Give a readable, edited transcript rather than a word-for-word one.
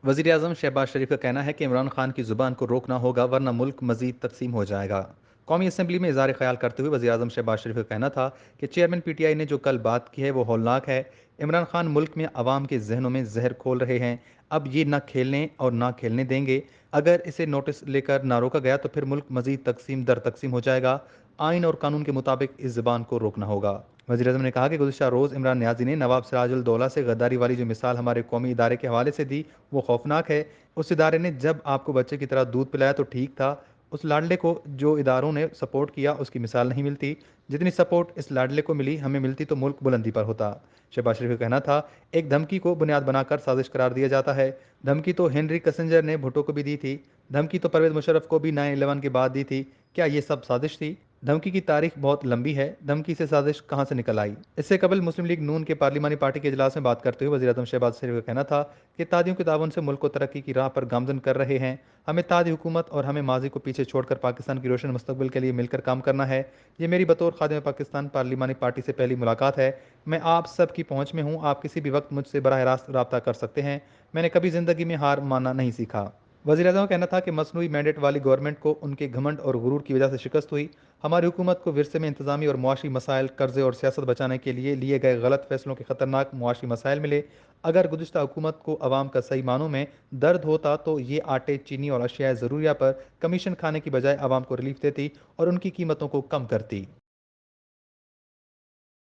वज़ीर-ए-आज़म शहबाज शरीफ का कहना है कि इमरान खान की ज़ुबान को रोकना होगा वरना मुल्क मज़ीद तक़सीम हो जाएगा। कौमी असम्बली में इज़हार ख़याल करते हुए वज़ीर-ए-आज़म शहबाज शरीफ का कहना था कि चेयरमैन पीटीआई ने जो कल बात की है वो हौलनाक है। इमरान खान मुल्क में अवाम के ज़हनों में ज़हर खोल रहे हैं। अब ये ना खेलने और ना खेलने देंगे। अगर इसे नोटिस लेकर ना रोका गया तो फिर मुल्क मज़ीद तक़सीम दर तक़सीम हो जाएगा। आइन और कानून के मुताबिक इस ज़बान को रोकना होगा। वज़ीर-ए-आज़म ने कहा कि गुज़िश्ता रोज़ इमरान नियाज़ी ने नवाब सिराजुल दौला से गद्दारी वाली जो मिसाल हमारे कौमी इदारे के हवाले से दी वो खौफनाक है। उस इदारे ने जब आपको बच्चे की तरह दूध पिलाया तो ठीक था। उस लाडले को जो इदारों ने सपोर्ट किया उसकी मिसाल नहीं मिलती। जितनी सपोर्ट इस लाडले को मिली हमें मिलती तो मुल्क बुलंदी पर होता। शहबाज शरीफ का कहना था, एक धमकी को बुनियाद बनाकर साजिश करार दिया जाता है। धमकी तो हेनरी किसिंजर ने भुट्टो को भी दी थी। धमकी तो परवेज मुशर्रफ को भी 9/11 के बाद दी थी। क्या ये सब साजिश थी? धमकी की तारीख बहुत लंबी है। धमकी से साजिश कहाँ से निकल आई? इससे कबल मुस्लिम लीग नून के पार्लिमानी पार्टी के इजलास में बात करते हुए वज़ीर-ए-आज़म शहबाज शरीफ का कहना था कि इत्तेहादियों के ताउन से मुल्क को तरक्की की राह पर गामज़न कर रहे हैं। हमें इत्तेहादी हुकूमत और हमें माजी को पीछे छोड़कर पाकिस्तान की रोशन मुस्तकबिल के लिए मिलकर काम करना है। ये मेरी बतौर खादिम पाकिस्तान पार्लिमानी पार्टी से पहली मुलाकात है। मैं आप सब की पहुँच में हूँ। आप किसी भी वक्त मुझसे बराह रास्त रब्ता कर सकते हैं। मैंने कभी ज़िंदगी में हार मानना नहीं सीखा। वज़ीर-ए-आज़म का कहना था कि मसनूई मैंडेट वाली गवर्नमेंट को उनके घमंड और गुरूर की वजह से शिकस्त हुई। हमारी हुकूमत को विरसे में इंतज़ामी और मुआशी मसाइल, कर्ज़े और सियासत बचाने के लिए गए गलत फैसलों के खतरनाक मुआशी मसाइल मिले। अगर गुज़िश्ता हुकूमत को अवाम का सही मानों में दर्द होता तो ये आटे, चीनी और अशियाए ज़रूरिया पर कमीशन खाने की बजाय अवाम को रिलीफ देती और उनकी कीमतों को कम करती।